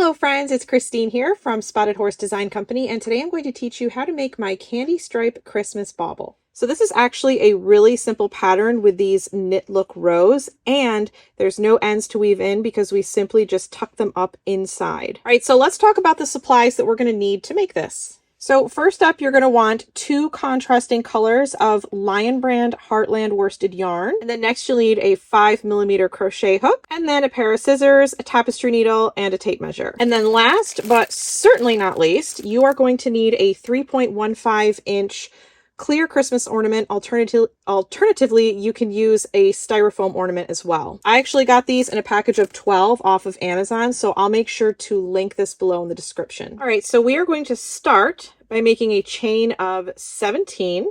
Hello friends, it's Christine here from Spotted Horse Design Company, and today I'm going to teach you how to make my Candy Stripe Christmas Bauble. So this is actually a really simple pattern with these knit look rows, and there's no ends to weave in because we simply just tuck them up inside. All right, so let's talk about the supplies that we're going to need to make this. So first up, you're going to want 2 contrasting colors of Lion Brand Heartland worsted yarn. And then next you'll need a 5mm crochet hook, and then a pair of scissors, a tapestry needle, and a tape measure. And then last, but certainly not least, you are going to need a 3.15-inch clear Christmas ornament. Alternatively, you can use a styrofoam ornament as well. I actually got these in a package of 12 off of Amazon, so I'll make sure to link this below in the description. All right, so we are going to start by making a chain of 17.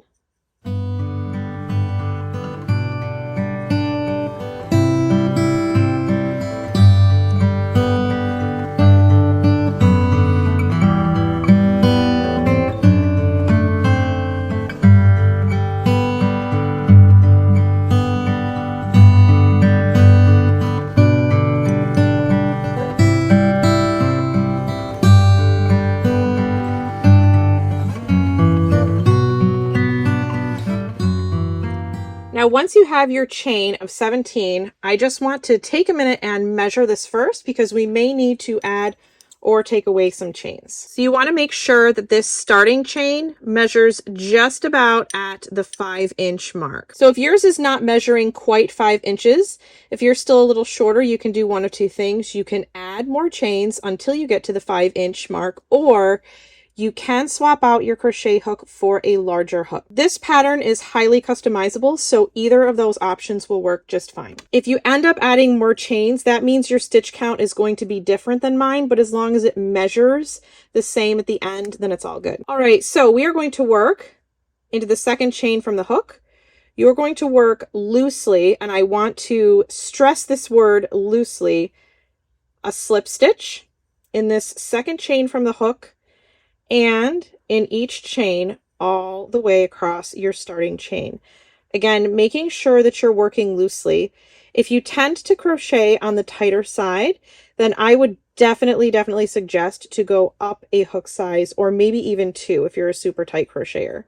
Now, once you have your chain of 17, I just want to take a minute and measure this first because we may need to add or take away some chains. So you want to make sure that this starting chain measures just about at the 5-inch mark. So if yours is not measuring quite 5 inches, if you're still a little shorter, you can do one of two things. You can add more chains until you get to the 5-inch mark, or you can swap out your crochet hook for a larger hook. This pattern is highly customizable, so either of those options will work just fine. If you end up adding more chains, that means your stitch count is going to be different than mine, but as long as it measures the same at the end, then it's all good. All right, so we are going to work into the second chain from the hook. You're going to work loosely, and I want to stress this word loosely, a slip stitch in this second chain from the hook, and in each chain all the way across your starting chain. Again, making sure that you're working loosely. If you tend to crochet on the tighter side, then I would definitely suggest to go up a hook size, or maybe even 2 if you're a super tight crocheter.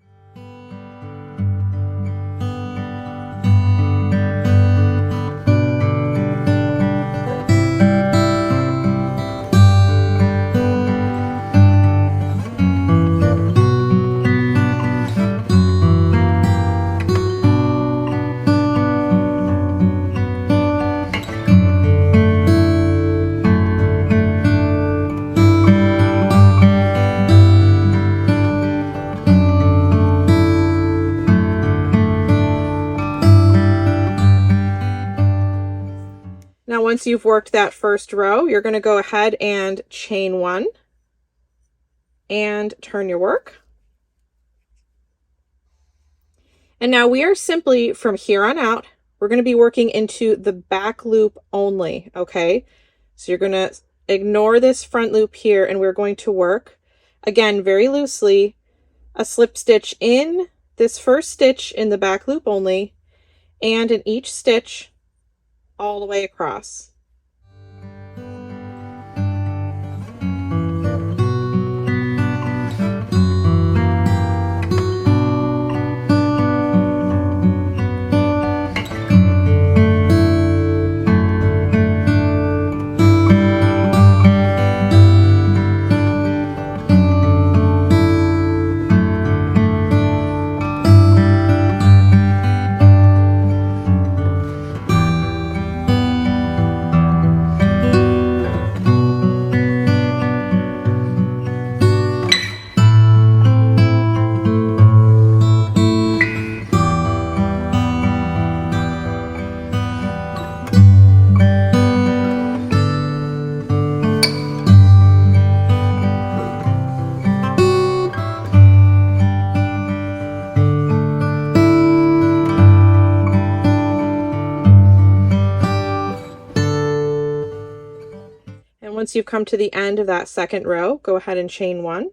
Now, once you've worked that first row, you're going to go ahead and chain 1 and turn your work. And now we are simply, from here on out, we're going to be working into the back loop only, okay? So you're going to ignore this front loop here, and we're going to work, again, very loosely, a slip stitch in this first stitch in the back loop only, and in each stitch all the way across. Once you've come to the end of that second row, go ahead and chain 1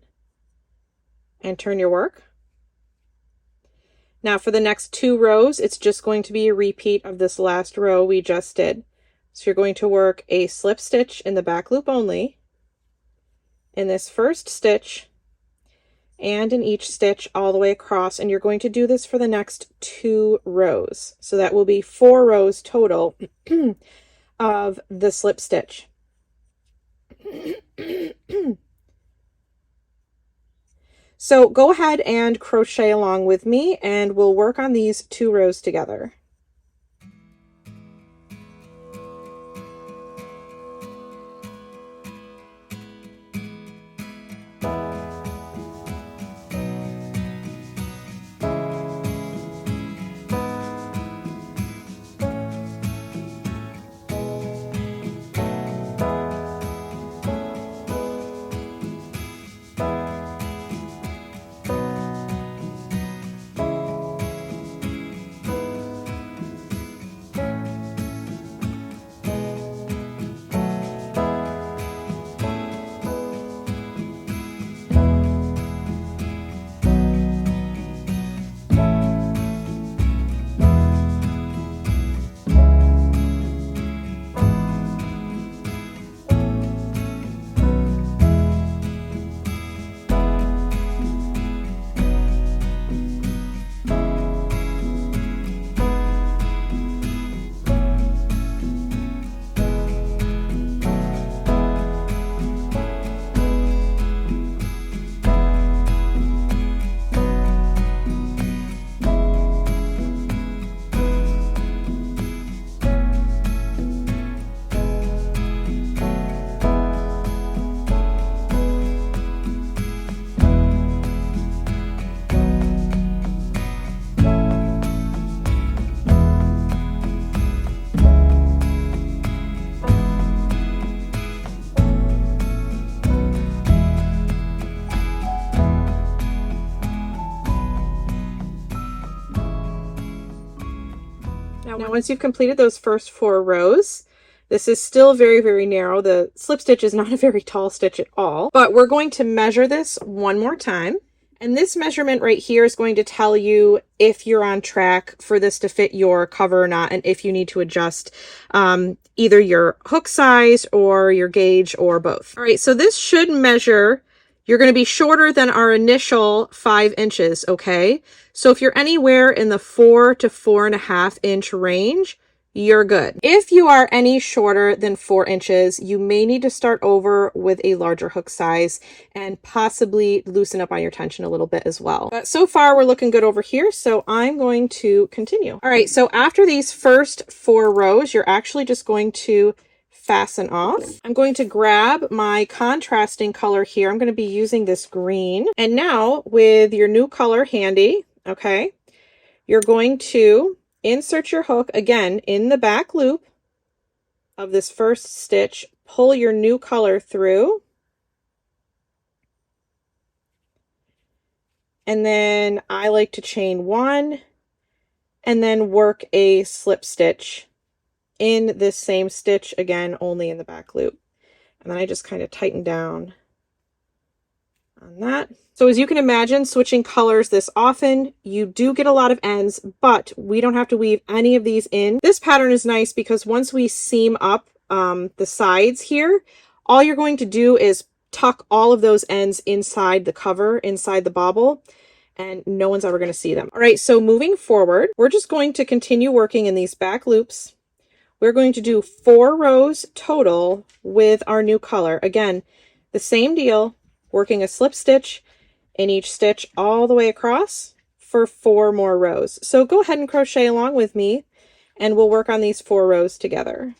and turn your work. Now for the next 2 rows, it's just going to be a repeat of this last row we just did. So you're going to work a slip stitch in the back loop only, in this first stitch and in each stitch all the way across, and you're going to do this for the next 2 rows. So that will be 4 rows total of the slip stitch. So go ahead and crochet along with me, and we'll work on these 2 rows together. Now once you've completed those first 4 rows, this is still very, very narrow. The slip stitch is not a very tall stitch at all, but we're going to measure this one more time. And this measurement right here is going to tell you if you're on track for this to fit your cover or not, and if you need to adjust either your hook size or your gauge or both. All right, so this should measure, you're going to be shorter than our initial 5 inches, okay? So if you're anywhere in the 4 to 4.5 inch range, you're good. If you are any shorter than 4 inches, you may need to start over with a larger hook size and possibly loosen up on your tension a little bit as well. But so far we're looking good over here, so I'm going to continue. All right, so after these first 4 rows, you're actually just going to fasten off. I'm going to grab my contrasting color here. I'm going to be using this green. And now with your new color handy, okay, you're going to insert your hook again in the back loop of this first stitch, pull your new color through, and then I like to chain 1 and then work a slip stitch in this same stitch again, only in the back loop. And then I just kind of tighten down on that. So as you can imagine, switching colors this often, you do get a lot of ends, but we don't have to weave any of these in. This pattern is nice because once we seam up the sides here, all you're going to do is tuck all of those ends inside the cover, inside the bauble, and no one's ever going to see them. All right, so moving forward, we're just going to continue working in these back loops. We're going to do 4 rows total with our new color. Again, the same deal, working a slip stitch in each stitch all the way across for 4 more rows. So go ahead and crochet along with me and we'll work on these 4 rows together.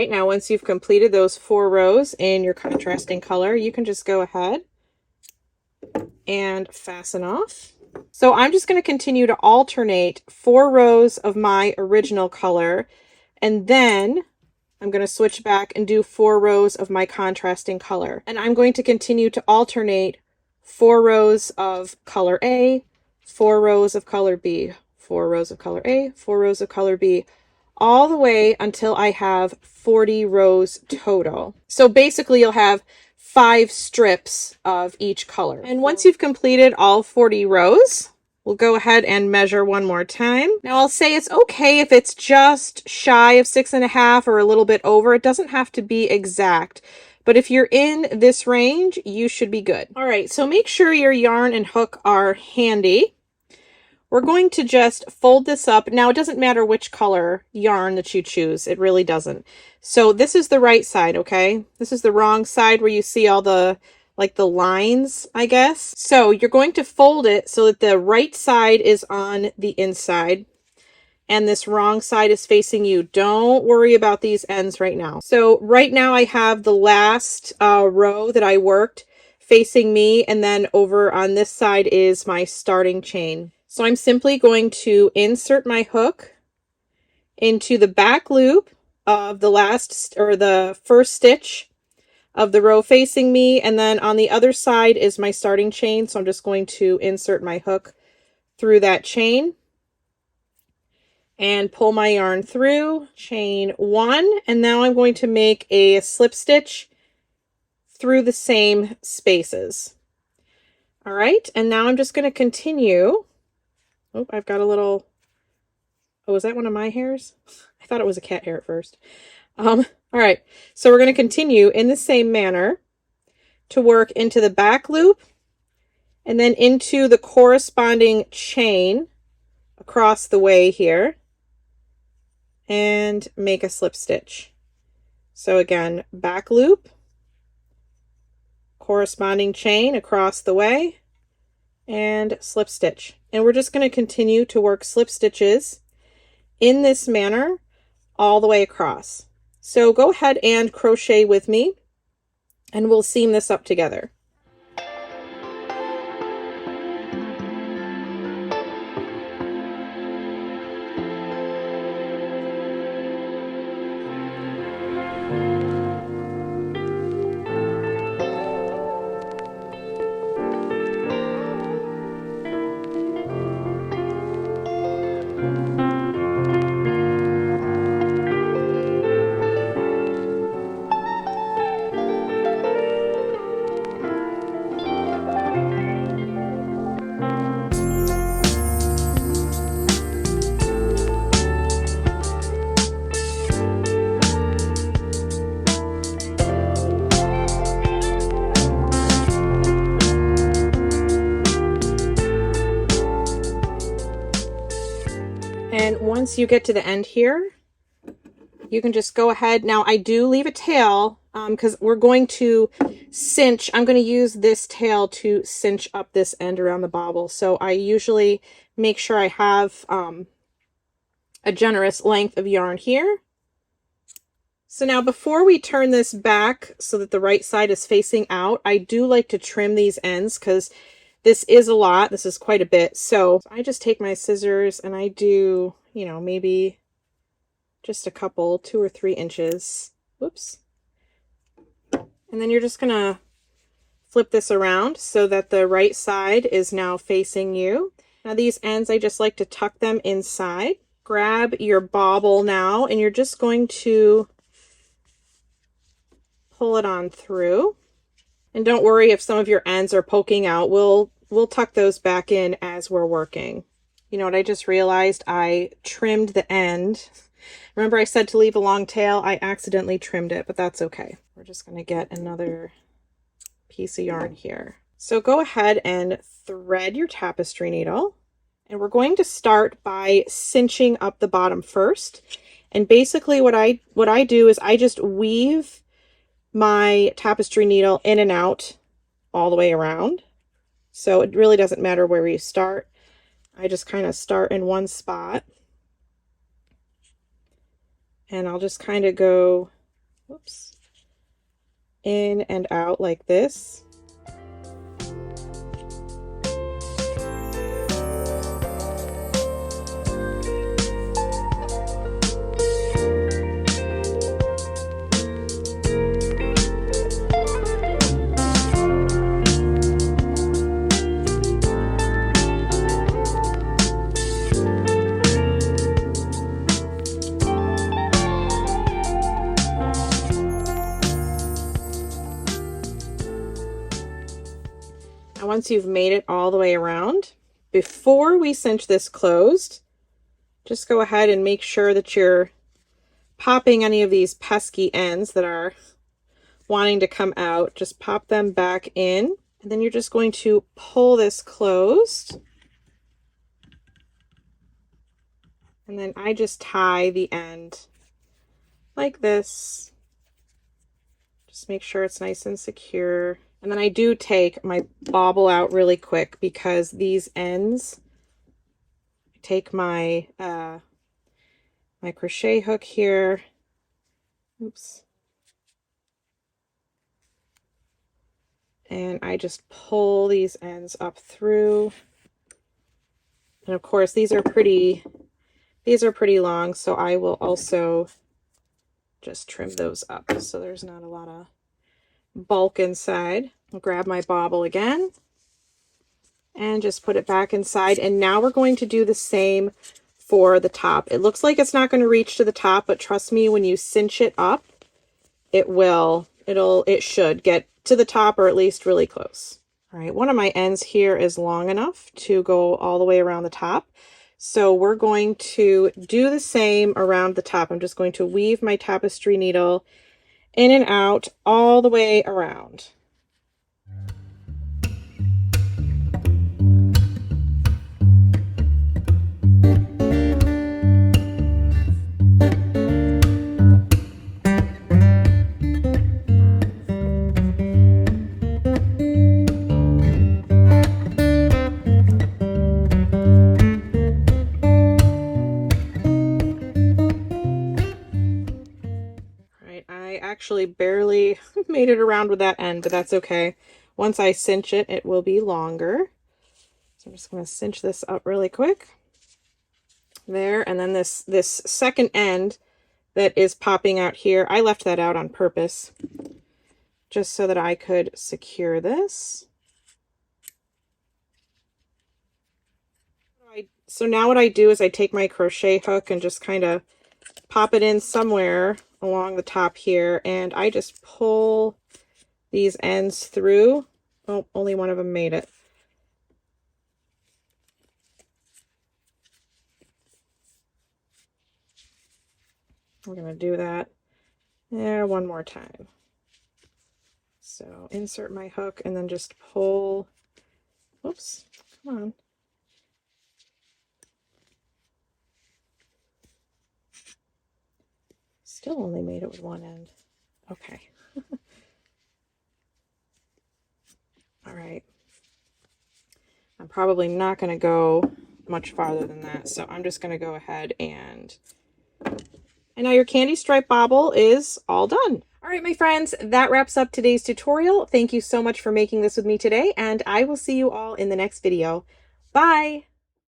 right, now once you've completed those 4 rows in your contrasting color, you can just go ahead and fasten off. So I'm just going to continue to alternate 4 rows of my original color, and then I'm going to switch back and do 4 rows of my contrasting color. And I'm going to continue to alternate 4 rows of color A, 4 rows of color B, 4 rows of color A, 4 rows of color B, all the way until I have 40 rows total. So basically you'll have 5 strips of each color. And once you've completed all 40 rows, we'll go ahead and measure one more time. Now I'll say it's okay if it's just shy of 6.5 or a little bit over. It doesn't have to be exact, but if you're in this range, you should be good. All right, so make sure your yarn and hook are handy. We're going to just fold this up. Now, it doesn't matter which color yarn that you choose. It really doesn't. So this is the right side, okay? This is the wrong side where you see all the, like the lines, I guess. So you're going to fold it so that the right side is on the inside and this wrong side is facing you. Don't worry about these ends right now. So right now I have the last row that I worked facing me, and then over on this side is my starting chain. So I'm simply going to insert my hook into the back loop of the last or the first stitch of the row facing me, and then on the other side is my starting chain. So I'm just going to insert my hook through that chain and pull my yarn through, chain 1, and now I'm going to make a slip stitch through the same spaces. All right, and now I'm just going to continue. Oh, I've got a little, oh, is that one of my hairs? I thought it was a cat hair at first. All right, so we're going to continue in the same manner to work into the back loop and then into the corresponding chain across the way here and make a slip stitch. So again, back loop, corresponding chain across the way, and slip stitch. And we're just going to continue to work slip stitches in this manner all the way across. So go ahead and crochet with me and we'll seam this up together. And once you get to the end here, you can just go ahead. Now I do leave a tail because we're going to cinch. I'm going to use this tail to cinch up this end around the bauble. So I usually make sure I have a generous length of yarn here. So now before we turn this back so that the right side is facing out, I do like to trim these ends because this is a lot. This is quite a bit. So I just take my scissors and I do, you know, maybe just a couple, 2 or 3 inches. Whoops. And then you're just going to flip this around so that the right side is now facing you. Now these ends, I just like to tuck them inside. Grab your bauble now and you're just going to pull it on through. And don't worry if some of your ends are poking out. We'll tuck those back in as we're working. You know what I just realized? I trimmed the end. Remember I said to leave a long tail? I accidentally trimmed it, but that's okay. We're just going to get another piece of yarn here. So go ahead and thread your tapestry needle. And we're going to start by cinching up the bottom first. And basically what I do is I just weave my tapestry needle in and out all the way around. So it really doesn't matter where you start. I just kind of start in one spot. And I'll just kind of go whoops, in and out like this. Once you've made it all the way around, before we cinch this closed, just go ahead and make sure that you're popping any of these pesky ends that are wanting to come out. Just pop them back in, and then you're just going to pull this closed. And then I just tie the end like this. Just make sure it's nice and secure. And then I do take my bauble out really quick because these ends, I take my my crochet hook here. Oops. And I just pull these ends up through. And of course, these are pretty long, so I will also just trim those up so there's not a lot of bulk inside. I'll grab my bauble again and just put it back inside. And now we're going to do the same for the top. It looks like it's not going to reach to the top, but trust me, when you cinch it up, it should get to the top, or at least really close. All right, one of my ends here is long enough to go all the way around the top. So we're going to do the same around the top. I'm just going to weave my tapestry needle in and out all the way around. Actually barely made it around with that end, but that's okay. Once I cinch it, it will be longer. So I'm just going to cinch this up really quick. There, and then this second end that is popping out here, I left that out on purpose just so that I could secure this. So now what I do is I take my crochet hook and just kind of pop it in somewhere along the top here, and I just pull these ends through. Oh, only one of them made it. We're going to do that there one more time. So insert my hook and then just pull. Oops, come on. Still only made it with one end. Okay. All right. I'm probably not going to go much farther than that, so I'm just going to go ahead and now your Candy Stripe Bauble is all done. All right, my friends, that wraps up today's tutorial. Thank you so much for making this with me today, and I will see you all in the next video. Bye!